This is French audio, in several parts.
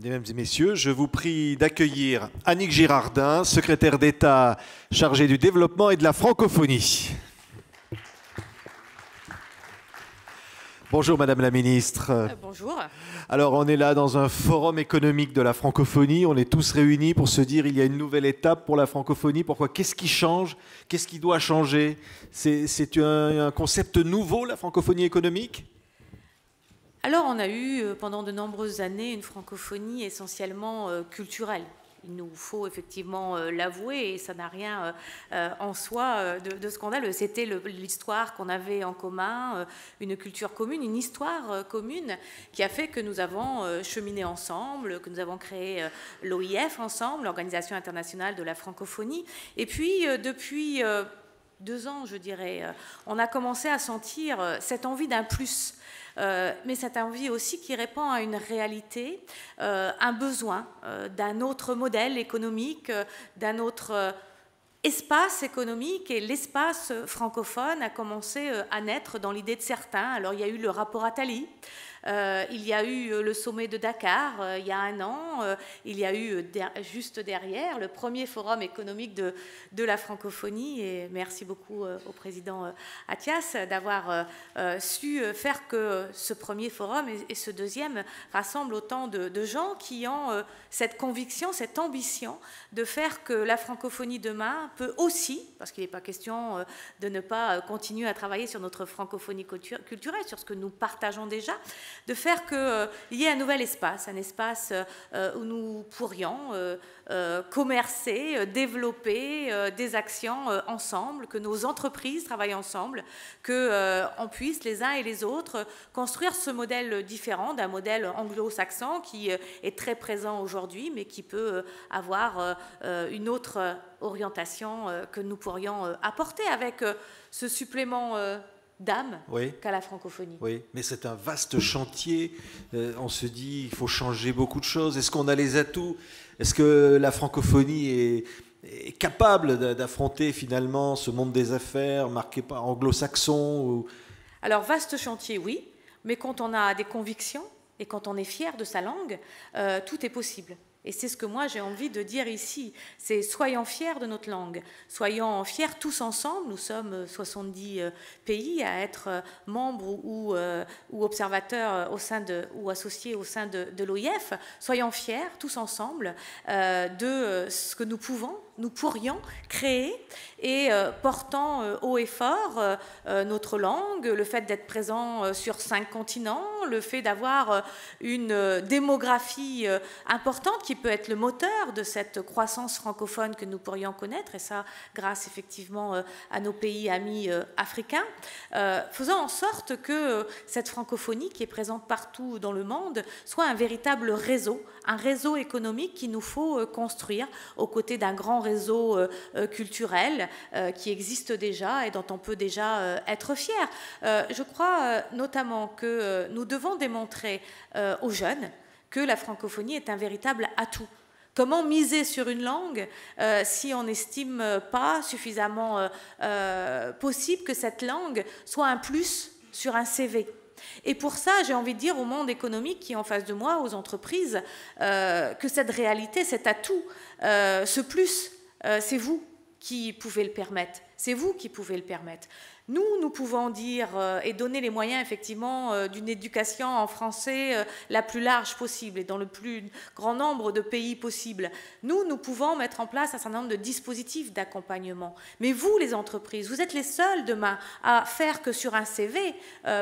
Mesdames et messieurs, je vous prie d'accueillir Annick Girardin, secrétaire d'État chargée du développement et de la francophonie. Bonjour Madame la Ministre. Bonjour. Alors on est là dans un forum économique de la francophonie, on est tous réunis pour se dire il y a une nouvelle étape pour la francophonie. Pourquoi? Qu'est-ce qui change? Qu'est-ce qui doit changer? C'est un concept nouveau, la francophonie économique? Alors on a eu pendant de nombreuses années une francophonie essentiellement culturelle. Il nous faut effectivement l'avouer, et ça n'a rien en soi de scandaleux. C'était l'histoire qu'on avait en commun, une culture commune, une histoire commune qui a fait que nous avons cheminé ensemble, que nous avons créé l'OIF ensemble, l'Organisation internationale de la francophonie. Et puis depuis 2 ans, je dirais, on a commencé à sentir cette envie d'un plus. Mais cette envie aussi qui répond à une réalité, un besoin d'un autre modèle économique, d'un autre espace économique, et l'espace francophone a commencé à naître dans l'idée de certains. Alors il y a eu le rapport Attali, il y a eu le sommet de Dakar il y a 1 an, il y a eu juste derrière le premier forum économique de la francophonie, et merci beaucoup au président Athias d'avoir su faire que ce premier forum et ce deuxième rassemblent autant de gens qui ont cette conviction, cette ambition de faire que la francophonie demain peut aussi, parce qu'il n'est pas question de ne pas continuer à travailler sur notre francophonie culturelle, sur ce que nous partageons déjà, de faire qu'il y ait un nouvel espace, un espace où nous pourrions commercer, développer des actions ensemble, que nos entreprises travaillent ensemble, qu'on puisse les uns et les autres construire ce modèle différent d'un modèle anglo-saxon qui est très présent aujourd'hui, mais qui peut avoir une autre orientation que nous pourrions apporter avec ce supplément d'âme qu'a la francophonie. Oui, mais c'est un vaste chantier. On se dit il faut changer beaucoup de choses. Est-ce qu'on a les atouts? Est-ce que la francophonie est capable d'affronter finalement ce monde des affaires marqué par anglo-saxon ou... Alors, vaste chantier, oui, mais quand on a des convictions et quand on est fier de sa langue, tout est possible. Et c'est ce que moi j'ai envie de dire ici, c'est soyons fiers de notre langue, soyons fiers tous ensemble, nous sommes 70 pays à être membres ou observateurs au sein ou associés au sein de l'OIF, soyons fiers tous ensemble de ce que nous pourrions créer, et portant haut et fort notre langue, le fait d'être présent sur 5 continents, le fait d'avoir une démographie importante qui peut être le moteur de cette croissance francophone que nous pourrions connaître, et ça grâce effectivement à nos pays amis africains, faisant en sorte que cette francophonie qui est présente partout dans le monde soit un véritable réseau, un réseau économique qu'il nous faut construire aux côtés d'un grand réseau culturel qui existe déjà et dont on peut déjà être fier. Je crois notamment que nous devons démontrer aux jeunes que la francophonie est un véritable atout. Comment miser sur une langue si on n'estime pas suffisamment possible que cette langue soit un plus sur un CV? Et pour ça, j'ai envie de dire au monde économique qui est en face de moi, aux entreprises, que cette réalité, cet atout, ce plus, c'est vous qui pouvez le permettre. C'est vous qui pouvez le permettre. Nous pouvons dire et donner les moyens effectivement d'une éducation en français la plus large possible et dans le plus grand nombre de pays possible. Nous pouvons mettre en place un certain nombre de dispositifs d'accompagnement. Mais vous, les entreprises, vous êtes les seuls demain à faire que sur un CV,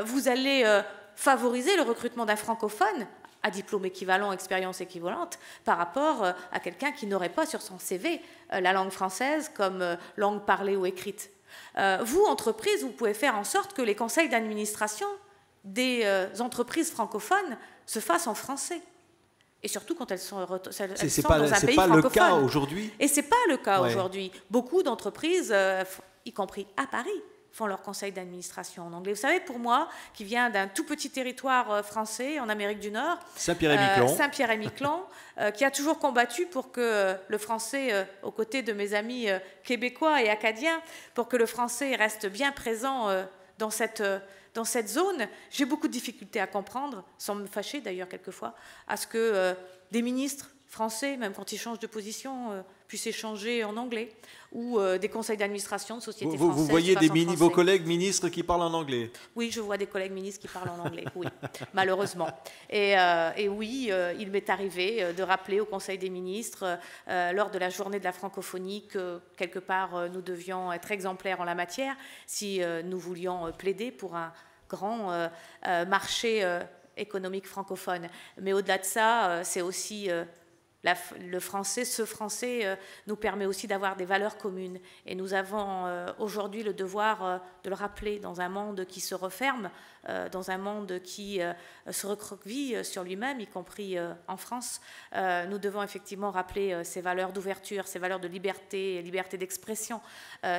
vous allez favoriser le recrutement d'un francophone à diplôme équivalent, expérience équivalente, par rapport à quelqu'un qui n'aurait pas sur son CV la langue française comme langue parlée ou écrite. Vous, entreprises, vous pouvez faire en sorte que les conseils d'administration des entreprises francophones se fassent en français. Et surtout quand elles sont dans un pays francophone. C'est pas le cas aujourd'hui. Et c'est pas le cas aujourd'hui. Beaucoup d'entreprises, y compris à Paris, font leur conseil d'administration en anglais. Vous savez, pour moi, qui vient d'un tout petit territoire français en Amérique du Nord, Saint-Pierre-et-Miquelon, qui a toujours combattu pour que le français, aux côtés de mes amis québécois et acadiens, pour que le français reste bien présent dans cette zone. J'ai beaucoup de difficultés à comprendre, sans me fâcher d'ailleurs quelquefois, à ce que des ministres français, même quand ils changent de position, puissent échanger en anglais, ou des conseils d'administration de sociétés françaises. Vous voyez vos collègues ministres qui parlent en anglais? Oui, je vois des collègues ministres qui parlent en anglais, oui, malheureusement. Et oui, il m'est arrivé de rappeler au Conseil des ministres, lors de la journée de la francophonie, que quelque part, nous devions être exemplaires en la matière si nous voulions plaider pour un grand marché économique francophone. Mais au-delà de ça, c'est aussi... le français, ce français nous permet aussi d'avoir des valeurs communes. Et nous avons aujourd'hui le devoir de le rappeler dans un monde qui se referme, dans un monde qui se recroqueville sur lui-même, y compris en France. Nous devons effectivement rappeler ces valeurs d'ouverture, ces valeurs de liberté, liberté d'expression,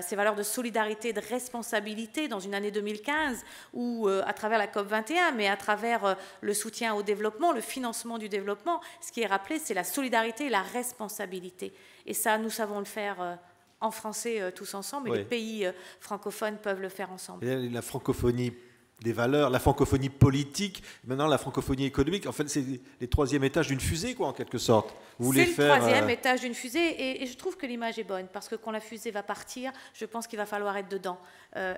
ces valeurs de solidarité, de responsabilité dans une année 2015 où, à travers la COP21, mais à travers le soutien au développement, le financement du développement, ce qui est rappelé, c'est la solidarité et la responsabilité. Et ça, nous savons le faire en français tous ensemble, et oui. Les pays francophones peuvent le faire ensemble. Et la francophonie des valeurs, la francophonie politique, maintenant la francophonie économique, en fait c'est les troisième étages d'une fusée, quoi, en quelque sorte. C'est le troisième étage d'une fusée, et je trouve que l'image est bonne, parce que quand la fusée va partir, je pense qu'il va falloir être dedans.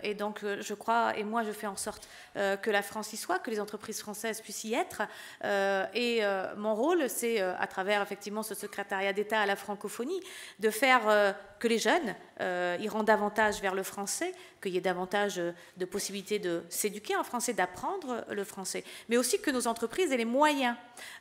Et donc je crois, et moi je fais en sorte que la France y soit, que les entreprises françaises puissent y être. Et mon rôle, c'est, à travers effectivement ce secrétariat d'État à la francophonie, de faire que les jeunes iront davantage vers le français, qu'il y ait davantage de possibilités de s'éduquer en français, d'apprendre le français, mais aussi que nos entreprises aient les moyens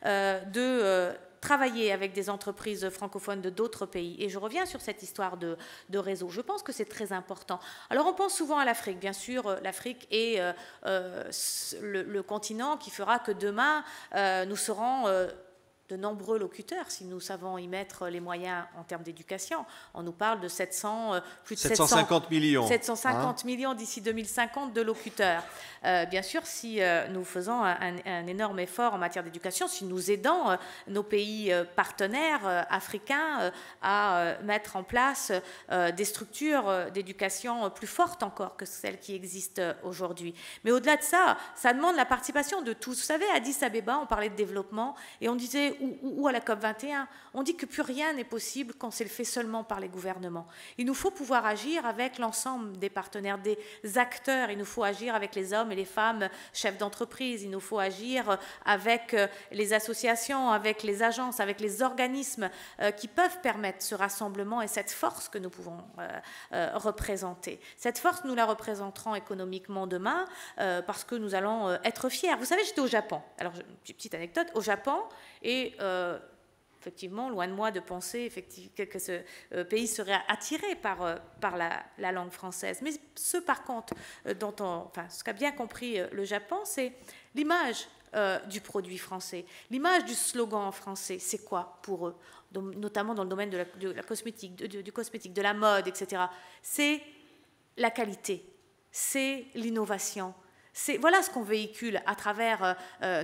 de travailler avec des entreprises francophones de d'autres pays. Et je reviens sur cette histoire de réseau. Je pense que c'est très important. Alors on pense souvent à l'Afrique. Bien sûr, l'Afrique est le continent qui fera que demain, nous serons... de nombreux locuteurs, si nous savons y mettre les moyens en termes d'éducation. On nous parle de plus de 750 millions. 750 millions d'ici 2050 de locuteurs. Bien sûr, si nous faisons un énorme effort en matière d'éducation, si nous aidons nos pays partenaires africains à mettre en place des structures d'éducation plus fortes encore que celles qui existent aujourd'hui. Mais au-delà de ça, ça demande la participation de tous. Vous savez, à Addis Abeba, on parlait de développement et on disait ou à la COP21, on dit que plus rien n'est possible quand c'est fait seulement par les gouvernements. Il nous faut pouvoir agir avec l'ensemble des partenaires, des acteurs. Il nous faut agir avec les hommes et les femmes chefs d'entreprise. Il nous faut agir avec les associations, avec les agences, avec les organismes qui peuvent permettre ce rassemblement et cette force que nous pouvons représenter. Cette force, nous la représenterons économiquement demain parce que nous allons être fiers. Vous savez, j'étais au Japon. Alors, petite anecdote, au Japon, et effectivement, loin de moi de penser que ce pays serait attiré par la langue française. Mais ce, par contre, ce qu'a bien compris le Japon, c'est l'image du produit français, l'image du slogan français. C'est quoi pour eux, notamment dans le domaine de la cosmétique, du cosmétique, de la mode, etc. C'est la qualité, c'est l'innovation. Voilà ce qu'on véhicule à travers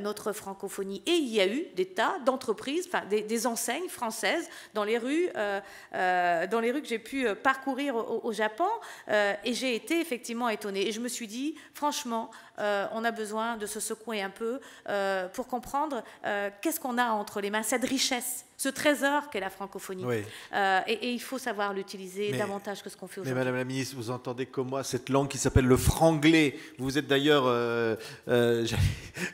notre francophonie. Et il y a eu des tas d'entreprises, des enseignes françaises dans les rues que j'ai pu parcourir au Japon. Et j'ai été effectivement étonnée. Et je me suis dit, franchement, on a besoin de se secouer un peu pour comprendre qu'est-ce qu'on a entre les mains, cette richesse, ce trésor qu'est la francophonie. Oui. Et il faut savoir l'utiliser davantage que ce qu'on fait aujourd'hui. Mais Madame la Ministre, vous entendez comme moi cette langue qui s'appelle le franglais. Vous êtes d'ailleurs...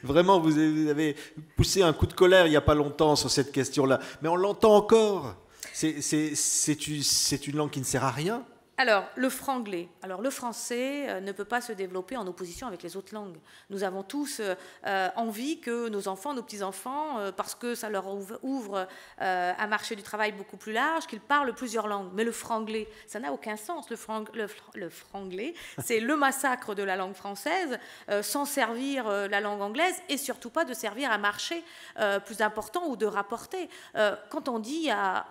vraiment, vous avez poussé un coup de colère il n'y a pas longtemps sur cette question-là. Mais on l'entend encore. C'est une langue qui ne sert à rien. Alors, le franglais. Alors, le français ne peut pas se développer en opposition avec les autres langues. Nous avons tous envie que nos enfants, nos petits-enfants, parce que ça leur ouvre un marché du travail beaucoup plus large, qu'ils parlent plusieurs langues. Mais le franglais, ça n'a aucun sens. Le franglais, c'est le massacre de la langue française, sans servir la langue anglaise, et surtout pas de servir un marché plus important ou de rapporter. Quand on dit à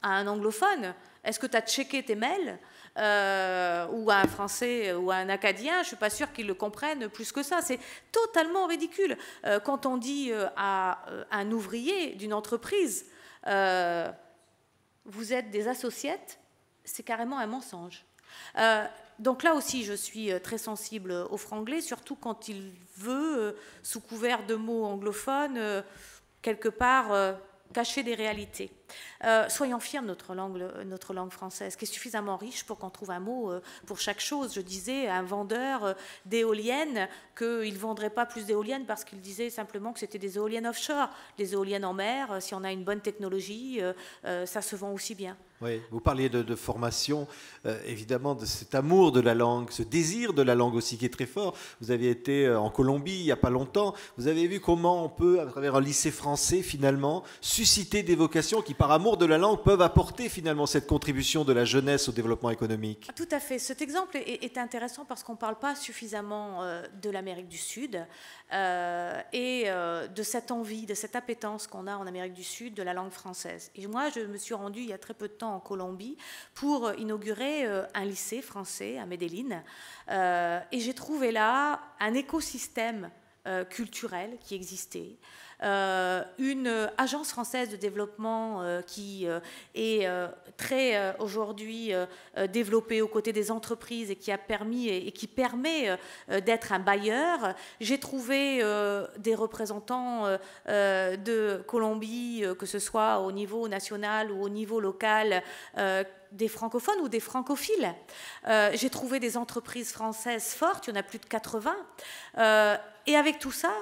un anglophone, est-ce que tu as checké tes mails ? Ou à un Français ou à un Acadien, je ne suis pas sûre qu'ils le comprennent plus que ça. C'est totalement ridicule. Quand on dit à un ouvrier d'une entreprise, vous êtes des associates, c'est carrément un mensonge. donc là aussi, je suis très sensible au franglais, surtout quand il veut, sous couvert de mots anglophones, quelque part cacher des réalités. Soyons fiers de notre langue française, qui est suffisamment riche pour qu'on trouve un mot pour chaque chose. Je disais à un vendeur d'éoliennes qu'il ne vendrait pas plus d'éoliennes parce qu'il disait simplement que c'était des éoliennes offshore. Les éoliennes en mer, si on a une bonne technologie, ça se vend aussi bien. Oui, vous parliez de formation, évidemment, de cet amour de la langue, ce désir de la langue aussi qui est très fort. Vous aviez été en Colombie il n'y a pas longtemps. Vous avez vu comment on peut, à travers un lycée français, finalement, susciter des vocations qui, par amour de la langue, peuvent apporter finalement cette contribution de la jeunesse au développement économique. Tout à fait. Cet exemple est intéressant parce qu'on ne parle pas suffisamment de l'Amérique du Sud et de cette envie, de cette appétence qu'on a en Amérique du Sud de la langue française. Et moi, je me suis rendue il y a très peu de temps en Colombie pour inaugurer un lycée français à Medellín. Et j'ai trouvé là un écosystème culturel qui existait. Une agence française de développement qui est très aujourd'hui développée aux côtés des entreprises et qui a permis et qui permet d'être un bailleur. J'ai trouvé des représentants de Colombie, que ce soit au niveau national ou au niveau local, des francophones ou des francophiles. J'ai trouvé des entreprises françaises fortes, il y en a plus de 80. Et avec tout ça,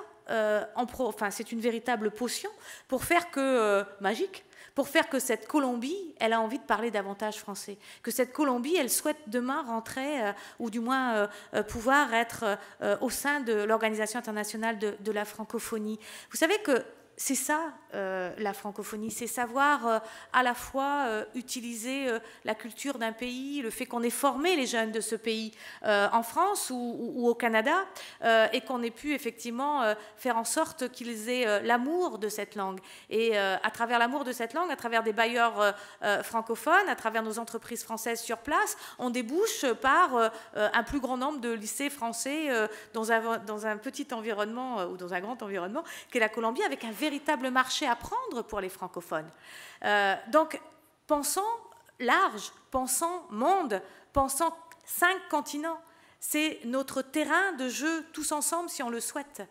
c'est une véritable potion pour faire que, magique, pour faire que cette Colombie, elle a envie de parler davantage français, que cette Colombie, elle souhaite demain rentrer, ou du moins pouvoir être au sein de l'Organisation internationale de la francophonie. Vous savez que c'est ça, la francophonie, c'est savoir à la fois utiliser la culture d'un pays, le fait qu'on ait formé les jeunes de ce pays en France ou au Canada, et qu'on ait pu effectivement faire en sorte qu'ils aient l'amour de cette langue. Et à travers l'amour de cette langue, à travers des bailleurs francophones, à travers nos entreprises françaises sur place, on débouche par un plus grand nombre de lycées français dans un petit environnement ou dans un grand environnement qu'est la Colombie, avec un véritable marché à prendre pour les francophones. Donc, pensons large, pensons monde, pensons 5 continents. C'est notre terrain de jeu tous ensemble si on le souhaite.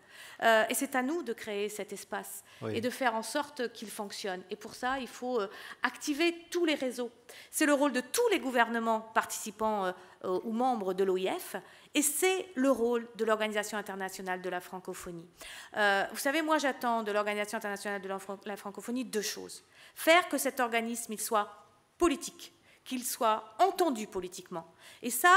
Et c'est à nous de créer cet espace et de faire en sorte qu'il fonctionne. Et pour ça, il faut activer tous les réseaux. C'est le rôle de tous les gouvernements participants ou membres de l'OIF, et c'est le rôle de l'Organisation internationale de la francophonie. Vous savez, moi j'attends de l'Organisation internationale de la francophonie 2 choses. Faire que cet organisme il soit politique, qu'il soit entendu politiquement. Et ça,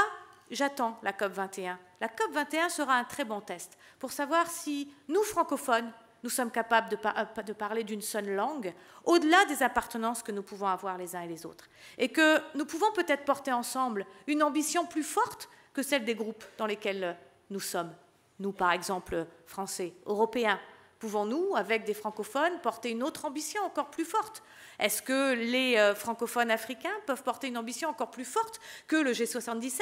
j'attends la COP21. La COP21 sera un très bon test pour savoir si nous, francophones, nous sommes capables de parler d'une seule langue, au-delà des appartenances que nous pouvons avoir les uns et les autres. Et que nous pouvons peut-être porter ensemble une ambition plus forte que celle des groupes dans lesquels nous sommes. Nous, par exemple, Français, Européens, pouvons-nous, avec des francophones, porter une autre ambition encore plus forte? Est-ce que les francophones africains peuvent porter une ambition encore plus forte que le G77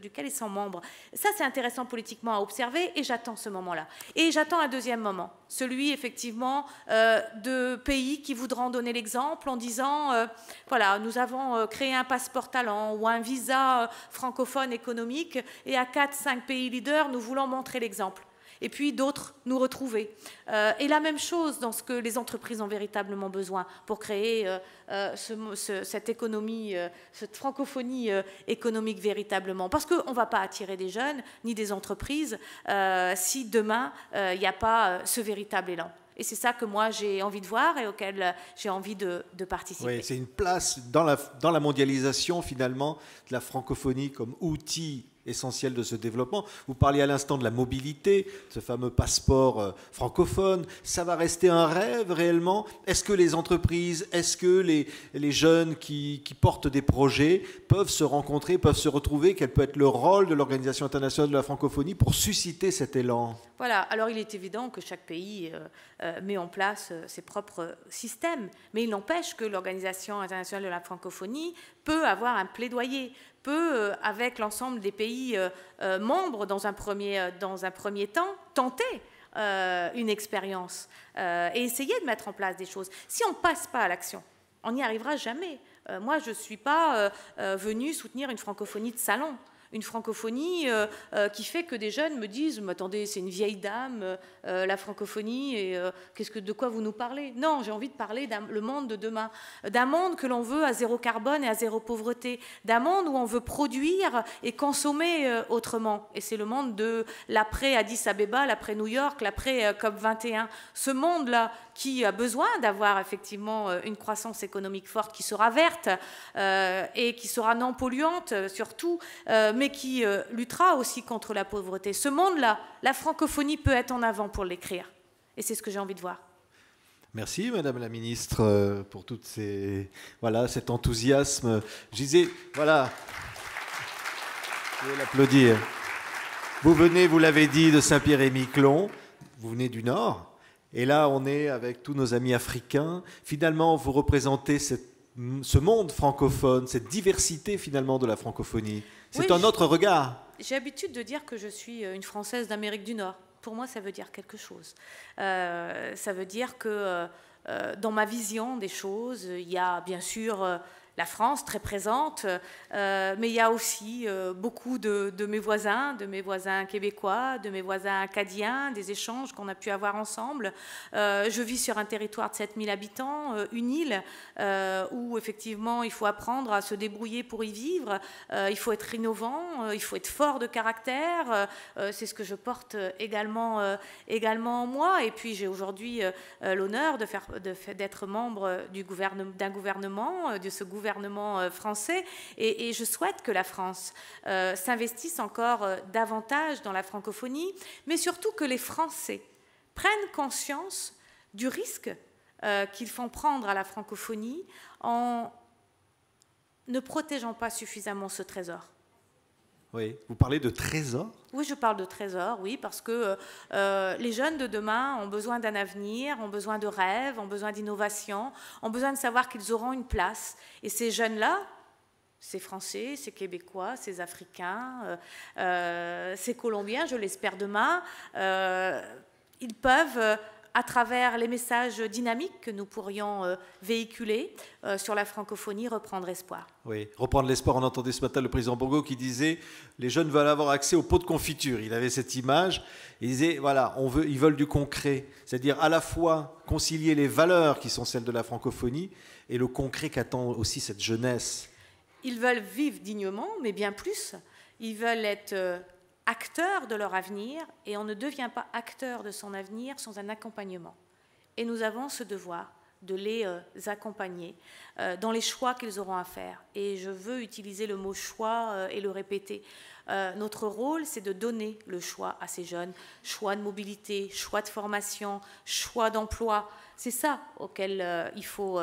duquel ils sont membres? Ça, c'est intéressant politiquement à observer et j'attends ce moment-là. Et j'attends un deuxième moment, celui effectivement de pays qui voudront donner l'exemple en disant voilà, nous avons créé un passeport talent ou un visa francophone économique et à 4-5 pays leaders, nous voulons montrer l'exemple. Et puis d'autres nous retrouver. Et la même chose dans ce que les entreprises ont véritablement besoin pour créer cette économie, cette francophonie économique véritablement. Parce qu'on ne va pas attirer des jeunes ni des entreprises si demain il n'y a pas ce véritable élan. Et c'est ça que moi j'ai envie de voir et auquel j'ai envie de participer. Oui, c'est une place dans la mondialisation finalement de la francophonie comme outil essentiel de ce développement. Vous parliez à l'instant de la mobilité, ce fameux passeport francophone. Ça va rester un rêve réellement? Est-ce que les entreprises, est-ce que les jeunes qui portent des projets peuvent se rencontrer, peuvent se retrouver? Quel peut être le rôle de l'Organisation internationale de la francophonie pour susciter cet élan? Voilà, alors il est évident que chaque pays met en place ses propres systèmes, mais il n'empêche que l'Organisation internationale de la francophonie peut avoir un plaidoyer, peut, avec l'ensemble des pays membres, dans un premier temps, tenter une expérience et essayer de mettre en place des choses. Si on ne passe pas à l'action, on n'y arrivera jamais. Moi, je ne suis pas venue soutenir une francophonie de salon. Une francophonie qui fait que des jeunes me disent « Attendez, c'est une vieille dame, la francophonie, et de quoi vous nous parlez ?» Non, j'ai envie de parler le monde de demain, d'un monde que l'on veut à zéro carbone et à zéro pauvreté, d'un monde où on veut produire et consommer autrement. Et c'est le monde de l'après Addis Abeba, l'après New York, l'après COP21. Ce monde-là qui a besoin d'avoir effectivement une croissance économique forte qui sera verte et qui sera non polluante surtout, mais qui luttera aussi contre la pauvreté. Ce monde-là, la francophonie peut être en avant pour l'écrire. Et c'est ce que j'ai envie de voir. Merci Madame la Ministre pour toutes cet enthousiasme. Je disais, voilà, je vais l'applaudir. Vous venez, vous l'avez dit, de Saint-Pierre-et-Miquelon, vous venez du Nord. Et là, on est avec tous nos amis africains. Finalement, vous représentez ce monde francophone, cette diversité finalement de la francophonie. C'est un autre regard. J'ai l'habitude de dire que je suis une Française d'Amérique du Nord. Pour moi, ça veut dire quelque chose. Ça veut dire que dans ma vision des choses, il y a bien sûr la France très présente, mais il y a aussi beaucoup de mes voisins québécois, de mes voisins acadiens, des échanges qu'on a pu avoir ensemble. Je vis sur un territoire de 7000 habitants, une île où effectivement il faut apprendre à se débrouiller pour y vivre, il faut être innovant, il faut être fort de caractère, c'est ce que je porte également en moi. Et puis j'ai aujourd'hui l'honneur d'être membre d'un gouvernement, de ce gouvernement français, et je souhaite que la France s'investisse encore davantage dans la francophonie, mais surtout que les Français prennent conscience du risque qu'ils font prendre à la francophonie en ne protégeant pas suffisamment ce trésor. Oui, vous parlez de trésor ? Oui, je parle de trésor, oui, parce que les jeunes de demain ont besoin d'un avenir, ont besoin de rêves, ont besoin d'innovation, ont besoin de savoir qu'ils auront une place. Et ces jeunes-là, ces Français, ces Québécois, ces Africains, ces Colombiens, je l'espère demain, ils peuvent, à travers les messages dynamiques que nous pourrions véhiculer sur la francophonie, reprendre espoir. Oui, reprendre l'espoir. On entendait ce matin le président Bongo qui disait « Les jeunes veulent avoir accès aux pots de confiture ». Il avait cette image. Il disait « Voilà, ils veulent du concret ». C'est-à-dire à la fois concilier les valeurs qui sont celles de la francophonie et le concret qu'attend aussi cette jeunesse. Ils veulent vivre dignement, mais bien plus. Ils veulent être acteurs de leur avenir, et on ne devient pas acteur de son avenir sans un accompagnement. Et nous avons ce devoir de les accompagner dans les choix qu'ils auront à faire. Et je veux utiliser le mot choix et le répéter. Notre rôle, c'est de donner le choix à ces jeunes. Choix de mobilité, choix de formation, choix d'emploi. C'est ça auquel il faut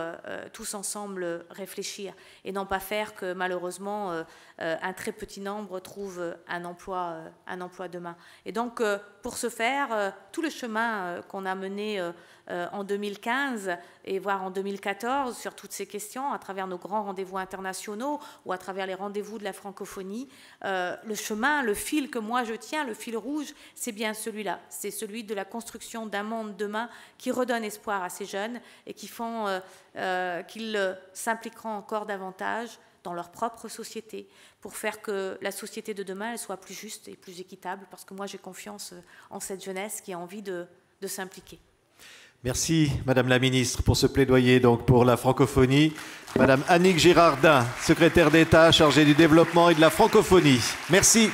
tous ensemble réfléchir et non pas faire que malheureusement un très petit nombre trouve un emploi demain. Et donc pour ce faire, tout le chemin qu'on a mené en 2015 et voire en 2014 sur toutes ces questions à travers nos grands rendez-vous internationaux ou à travers les rendez-vous de la francophonie, le chemin, le fil que moi je tiens, le fil rouge, c'est bien celui-là. C'est celui de la construction d'un monde demain qui redonne espoir à ces jeunes et qui font qu'ils s'impliqueront encore davantage dans leur propre société pour faire que la société de demain elle soit plus juste et plus équitable, parce que moi j'ai confiance en cette jeunesse qui a envie de s'impliquer. Merci Madame la Ministre pour ce plaidoyer donc pour la francophonie. Madame Annick Girardin, secrétaire d'État chargée du développement et de la francophonie. Merci.